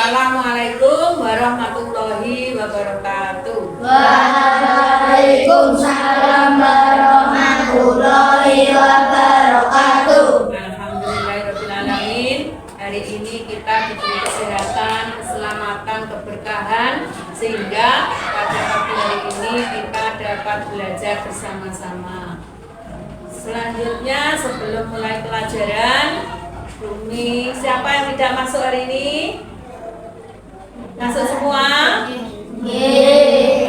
Assalamualaikum warahmatullahi wabarakatuh. Waalaikumsalam warahmatullahi wabarakatuh. Alhamdulillahirrahmanirrahim. Hari ini kita diberi kesehatan, keselamatan, keberkahan, sehingga pada pagi hari ini kita dapat belajar bersama-sama. Selanjutnya, sebelum mulai pelajaran, Rumi, siapa yang tidak masuk hari ini? Masuk semua?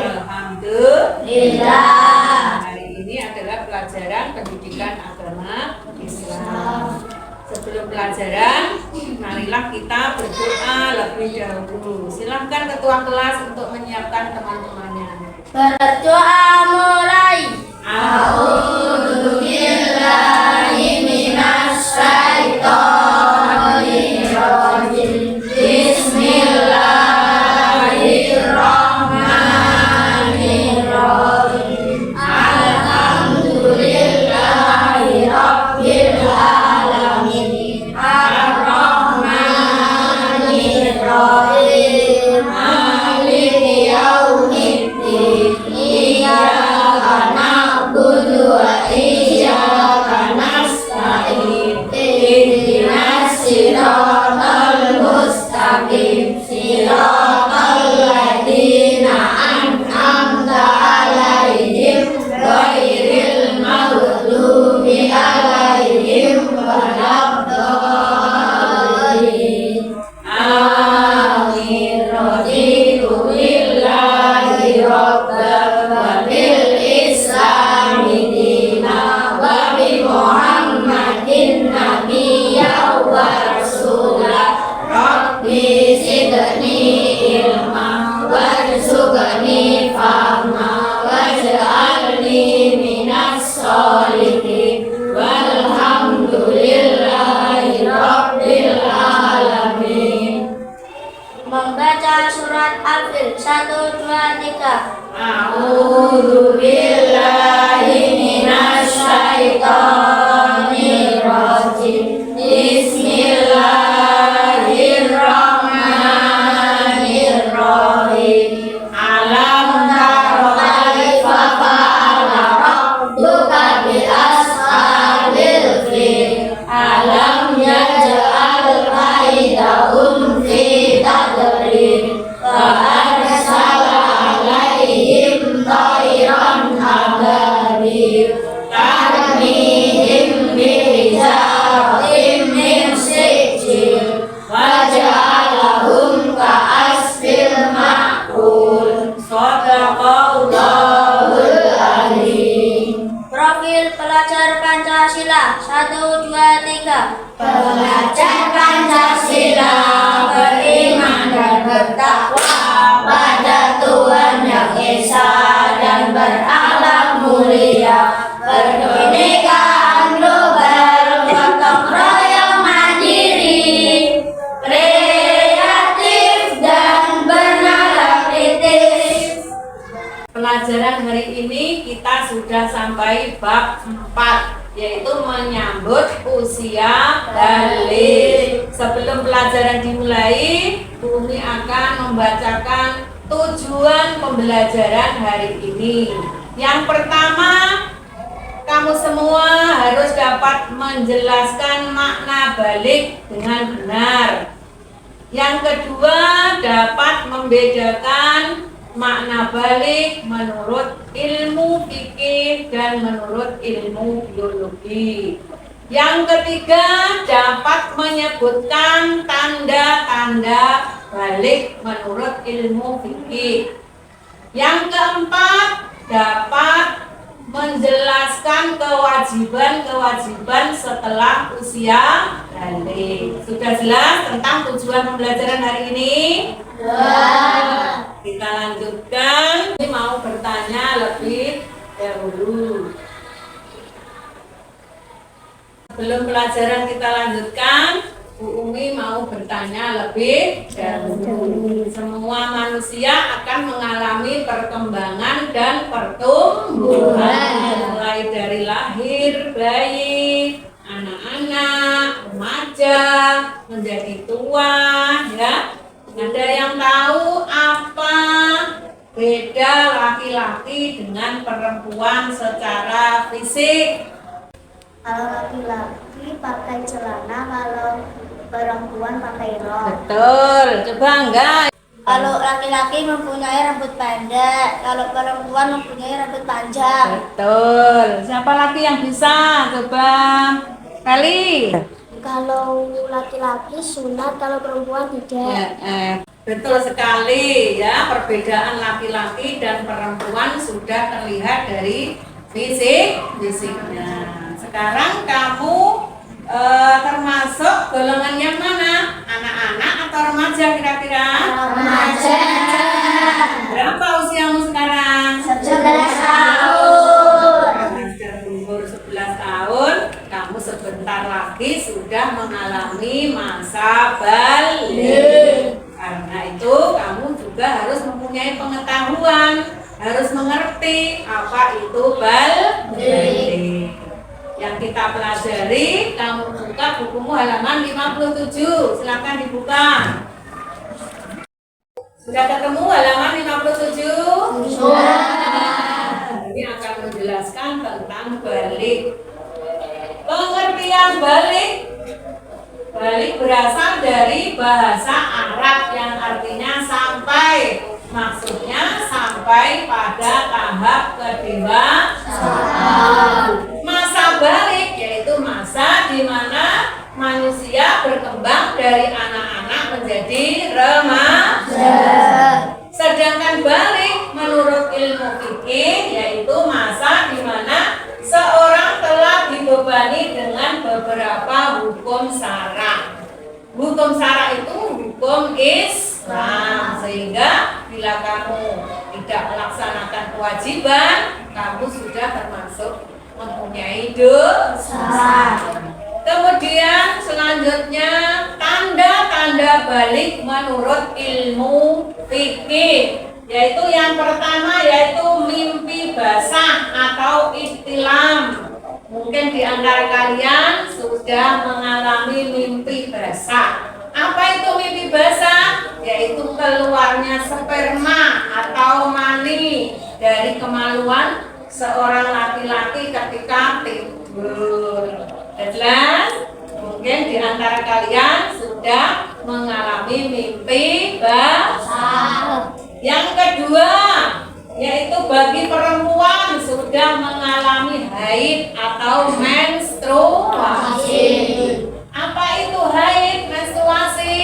Alhamdulillah. Hari ini adalah pelajaran pendidikan agama Islam. Sebelum pelajaran, marilah kita berdoa lebih dahulu. Silahkan ketua kelas untuk menyiapkan teman-temannya. Berdoa mulai. A'udzu billahi minasy syaithanir rajim. Bismillahirrahmanirrahim. Alhamdulillahi rabbil alamin. Ar-Rahmanir Rahim. Maliki yaumiddin. Iyyaka na'budu wa iyyaka nasta'in. Ihdinas siratal mustaqim. Siratal ladzina an'amta 'alaihim ghairil maghdubi 'alaihim waladdallin. Amin. Raditu billahi rabban wa bil islami dinan wa bi Muhammadin nabiyyan wa rasulan. Rabbi zidni ilma warzuqni fahma waj'alni minas sholihin. Walhamdulillahi rabbil alamin. Membaca surat Al-Fil 1, 2, 3. A'udzu billahi minasy syaithanir rajim. Bismillahirrahmanirrahim. Alam tara kaifa fa'ala rabbuka bi ashabil fil. Alam yaj'al kaidahum fi tadlil. Wa arsala 'alaihim tayran ababil. Tarmihim bihijaratin min sijil. Wa ja'alahum ka'asfil ma'kul. Shadaqallahul azim. Profil pelajar Pancasila 1, 2, 3. Pelajar Pancasila beriman dan bertakwa pada Tuhan Yang Esa dan berakhlak mulia, berkebinekaan global, gotong royong mandiri, kreatif dan bernalar kritis. Pelajaran hari ini kita sudah sampai bab 4, yaitu menyambut usia balik. Sebelum pelajaran dimulai, Bu Umi akan membacakan tujuan pembelajaran hari ini. Yang pertama, kamu semua harus dapat menjelaskan makna balik dengan benar. Yang kedua, dapat membedakan makna balik menurut ilmu fikih dan menurut ilmu biologi. Yang ketiga, dapat menyebutkan tanda-tanda balik menurut ilmu fikih. Yang keempat, dapat menjelaskan kewajiban-kewajiban setelah usia balik. Sudah jelas tentang tujuan pembelajaran hari ini? Kita lanjutkan. Ini mau bertanya lebih dahulu. Sebelum pelajaran kita lanjutkan, Bu Umi mau bertanya lebih dahulu. Semua manusia akan mengalami perkembangan dan pertumbuhan, mulai dari lahir, bayi, anak-anak, remaja, menjadi tua, ya. Ada yang tahu apa beda laki-laki dengan perempuan secara fisik? Kalau laki-laki pakai celana, kalau perempuan pakai rok. Betul, coba enggak? Kalau laki-laki mempunyai rambut pendek, kalau perempuan mempunyai rambut panjang. Betul. Siapa lagi yang bisa? Coba kali. Kalau laki-laki sunat, kalau perempuan tidak. Betul sekali ya, perbedaan laki-laki dan perempuan sudah terlihat dari fisiknya. Sekarang kamu termasuk golongan yang mana? Anak-anak atau remaja kira-kira? Remaja. Berapa usiamu sekarang? 11 tahun. Karena sudah umur 11 tahun, kamu sebentar lagi sudah mengalami masa balik. Karena itu kamu juga harus mempunyai pengetahuan, harus mengerti apa itu balik. Yang kita pelajari, kamu buka bukumu halaman 57. Silakan dibuka. Sudah ketemu halaman 57? Sudah. Ini akan menjelaskan tentang balik. Pengertian balik. Balik berasal dari bahasa Arab yang artinya sampai. Maksudnya sampai pada tahap kedewasaan. Masa balik yaitu masa di mana manusia berkembang dari anak-anak menjadi remaja. Sedangkan balik menurut ilmu fikih yaitu masa di mana seorang telah dibebani dengan beberapa hukum syara. Hukum syara itu hukum Islam, sehingga bila kamu tidak melaksanakan kewajiban, kamu sudah termasuk mempunyai dosa. Kemudian selanjutnya tanda-tanda balik menurut ilmu fikih, yaitu yang pertama yaitu mimpi basah atau ihtilam. Mungkin di antara kalian sudah mengalami mimpi basah. Apa itu mimpi basah? Yaitu keluarnya sperma atau mani dari kemaluan seorang laki-laki ketika tidur. Jelas? Mungkin di antara kalian sudah mengalami mimpi basah. Yang kedua, yaitu bagi perempuan sudah mengalami haid atau menstruasi. Apa itu haid, menstruasi?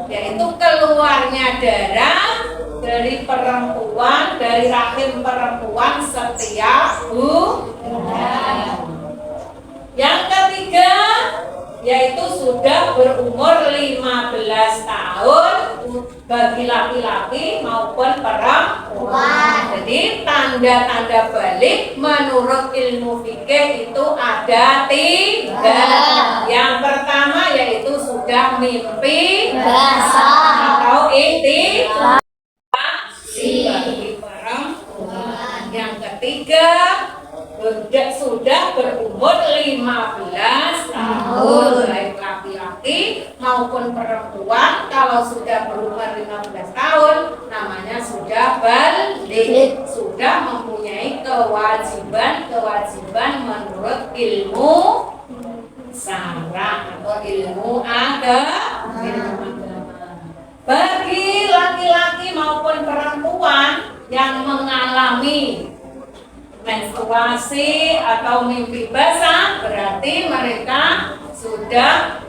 Yaitu keluarnya darah dari perempuan, dari rahim perempuan setiap bulan. Yang ketiga, yaitu sudah berumur 15 tahun bagi laki-laki maupun perempuan. Jadi tanda-tanda balik menurut ilmu fikih itu ada 3. Yang pertama yaitu sudah mimpi basah atau ihtilam bagi perempuan. Yang ketiga sudah berumur 15 tahun baik laki-laki maupun perempuan. Kalau sudah berumur 15 tahun namanya sudah balik, sudah mempunyai kewajiban menurut ilmu syara atau ilmu agama. Bagi laki-laki maupun perempuan yang mengalami menstruasi atau mimpi basah, berarti mereka sudah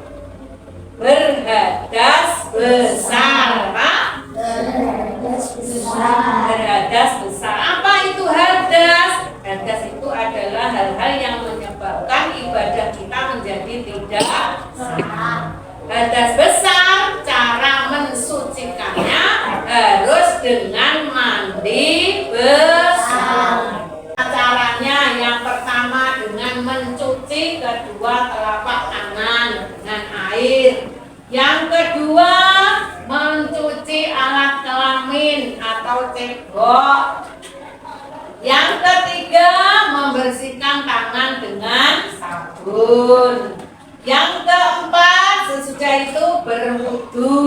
berhadas besar. Berhadas besar. Apa itu hadas? Hadas itu adalah hal-hal yang menyebabkan ibadah kita menjadi tidak sah. Hadas besar, cara mensucikannya harus dengan mandi besar. Caranya yang pertama dengan mencuci kedua telapak tangan dengan air. Yang kedua mencuci alat kelamin atau cebok. Yang ketiga membersihkan tangan dengan sabun. Yang keempat sesudah itu berwudu.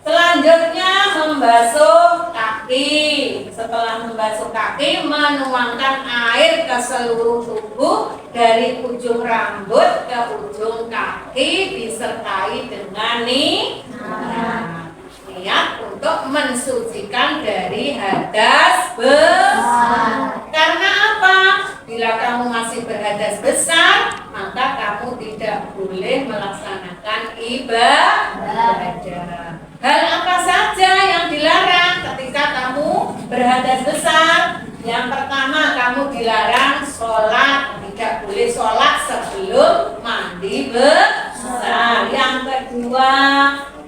Selanjutnya Selanjutnya membasuh kaki. Setelah membasuh kaki, menuangkan air ke seluruh tubuh dari ujung rambut ke ujung kaki disertai dengan niat untuk mensucikan dari hadas besar. Karena apa? Bila kamu masih berhadas besar, maka kamu tidak boleh melaksanakan ibadah. Hal apa saja yang dilarang ketika kamu berhadas besar? Yang pertama, kamu dilarang sholat, tidak boleh sholat sebelum mandi besar. Yang kedua,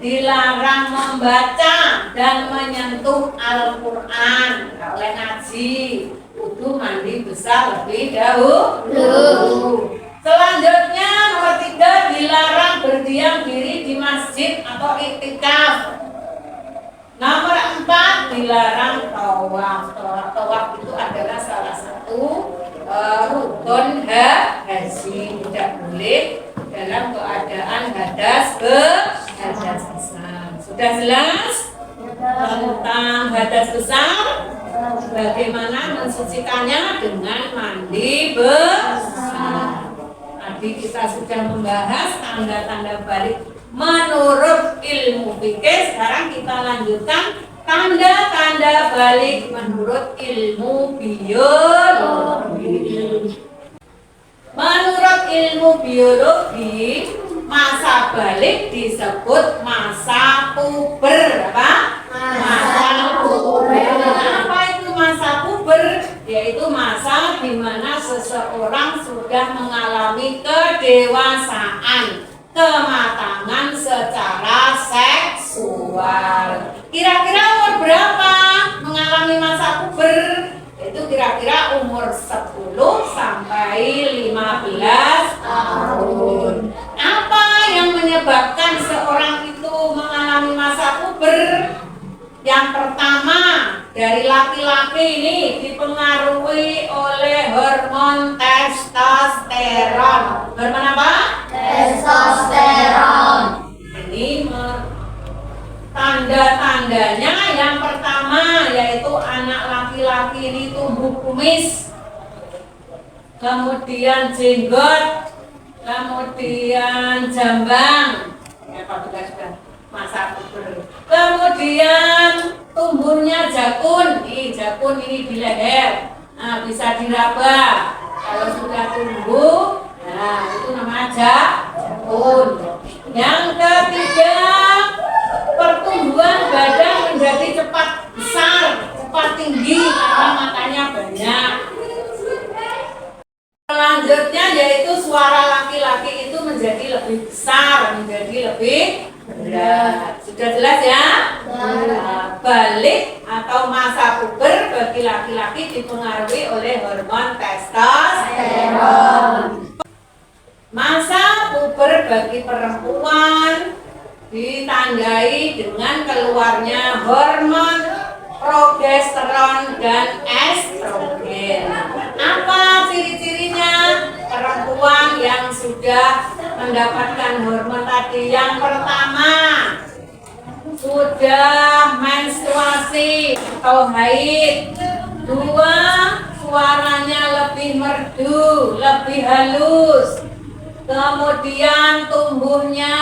dilarang membaca dan menyentuh Al-Quran. Oleh ngaji, kudu mandi besar lebih dahulu. Selanjutnya nomor 3, dilarang berdiam diri di masjid atau iktikaf. Nomor 4, dilarang tawaf. Tawaf itu adalah salah satu rukun haji, tidak boleh dalam keadaan hadas besar. Sudah jelas tentang hadas besar? Bagaimana mensucikannya? Dengan mandi besar. Tadi kita sudah membahas tanda-tanda balik menurut ilmu fikih. Sekarang kita lanjutkan tanda-tanda balik menurut ilmu biologi. Menurut ilmu biologi, masa balik disebut masa puber. Apa? Masa puber. Apa itu masa puber? Yaitu masa di mana seseorang sudah mengalami kedewasaan, kematangan secara seksual. Kira-kira umur berapa mengalami masa puber? Itu kira-kira umur 10 sampai 15 tahun. Apa yang menyebabkan seorang itu mengalami masa puber? Yang pertama, dari laki-laki ini dipengaruhi oleh hormon testosteron. Hormon apa? Testosteron. Ini tanda-tandanya yang pertama yaitu anak laki-laki ini tumbuh kumis, kemudian jenggot, kemudian jambang. Apabila sudah masa puber. Kemudian tumbuhnya jakun. Jakun ini di leher. Nah, bisa diraba. Kalau sudah tumbuh, nah itu namanya jakun. Yang ketiga, pertumbuhan badan menjadi cepat besar, cepat tinggi karena makannya banyak. Selanjutnya yaitu suara laki-laki itu menjadi lebih besar, menjadi lebih berat. Sudah jelas ya? Balik atau masa puber bagi laki-laki dipengaruhi oleh hormon testosteron. Masa puber bagi perempuan ditandai dengan keluarnya hormon progesteron dan estrogen. Apa ciri-cirinya? Perempuan yang sudah mendapatkan hormon tadi, yang pertama sudah menstruasi atau haid. 2, suaranya lebih merdu, lebih halus. Kemudian tumbuhnya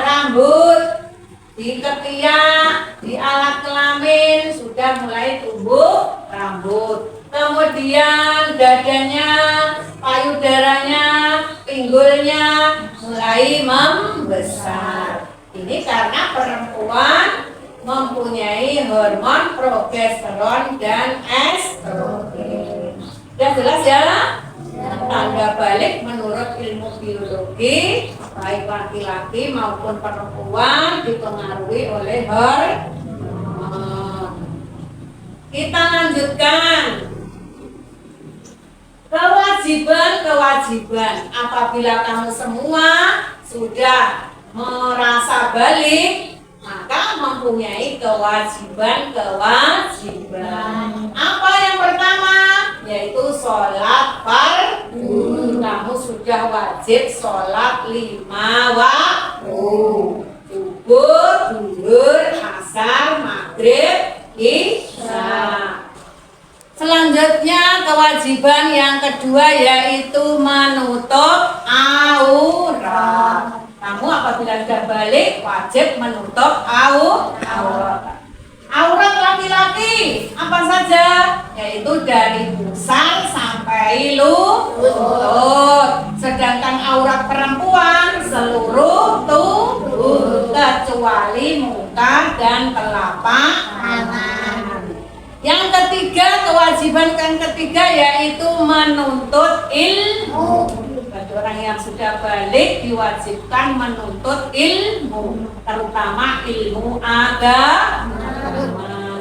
rambut di ketiak, di alat kelamin sudah mulai tumbuh rambut. Kemudian dadanya, payudaranya, pinggulnya mulai membesar. Ini karena perempuan mempunyai hormon progesteron dan estrogen. Sudah jelas ya? Tanda balik menurut ilmu biologi, baik laki-laki maupun perempuan dipengaruhi oleh hormon. Kita lanjutkan. Kewajiban apabila kamu semua sudah merasa balik, maka mempunyai kewajiban. Apa yang pertama? Yaitu sholat fardu. Kamu sudah wajib sholat 5 waktu: subuh, zuhur, asar, asar, maghrib, isya. Selanjutnya kewajiban yang kedua yaitu menutup aurat. Kamu apabila sudah balik wajib menutup aurat. Aurat laki-laki apa saja? Yaitu dari pusar sampai lutut. Sedangkan aurat perempuan seluruh tubuh kecuali muka dan telapak tangan. Yang ketiga, kewajiban yang ketiga yaitu menuntut ilmu. Bagi orang yang sudah balik diwajibkan menuntut ilmu, terutama ilmu agama,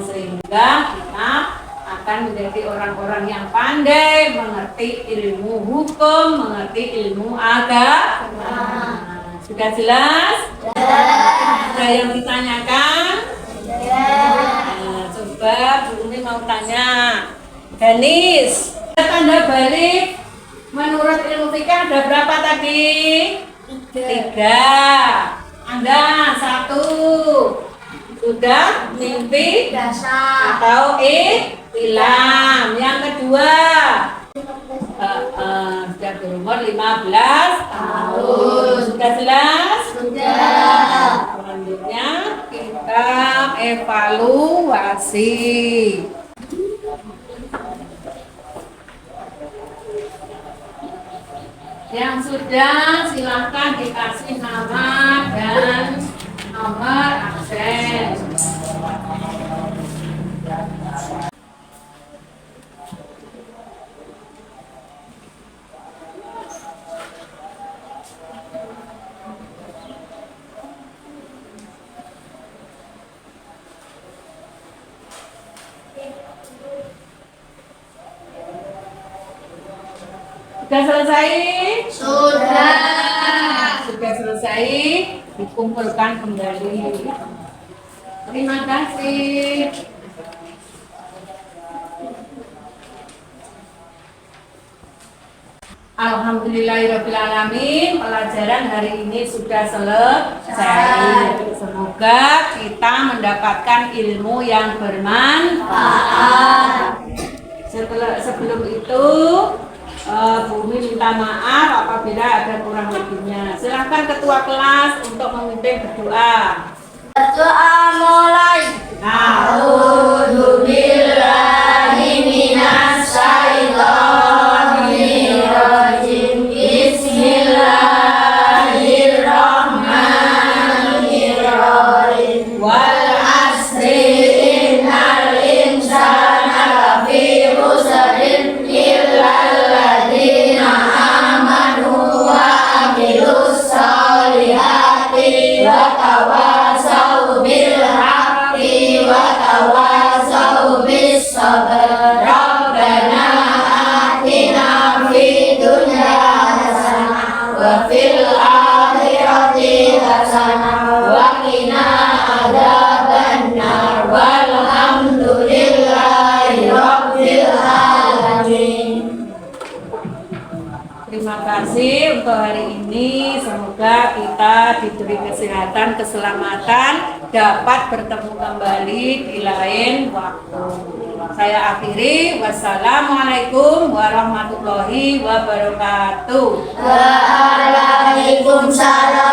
sehingga kita akan menjadi orang-orang yang pandai, mengerti ilmu hukum, mengerti ilmu agama. Sudah jelas? Ada yang ditanyakan? Coba Bu Umi mau tanya, Danis, tanda balik menurut ilmu fikih ada berapa tadi? 3. Anda 1. Sudah mimpi Dasar. atau hilang. Yang kedua, sudah berumur 15 tahun. Sudah jelas? Sudah. Selanjutnya kita evaluasi. Yang sudah silahkan dikasih nama dan nomor absen. Sudah selesai? Sudah selesai, dikumpulkan kembali. Terima kasih. Alhamdulillahirrahmanirrahim. Pelajaran hari ini sudah selesai. Semoga kita mendapatkan ilmu yang bermanfaat. Sebelum itu Bu Umi minta maaf apabila ada kurang lebihnya. Silakan ketua kelas untuk memimpin berdoa. Berdoa mulai. A'udzu billahi minas syaitonir rajim. Bismillahirrahmanirrahim. wal asri innal insana lafi khusrin illal ladzina amanu wa amilus solihati wa tawasau bil haqqi wa tawasau bis sabr. Rabbana atina fid dunya hasanah wa fil akhirati hasanah wa qina adzabannar. Walhamdulillahi rabbil alamin. Terima kasih untuk hari ini. Semoga kita diberi kesehatan, keselamatan, dapat bertemu kembali di lain waktu. Saya akhiri. Wassalamualaikum warahmatullahi wabarakatuh. Waalaikumsalam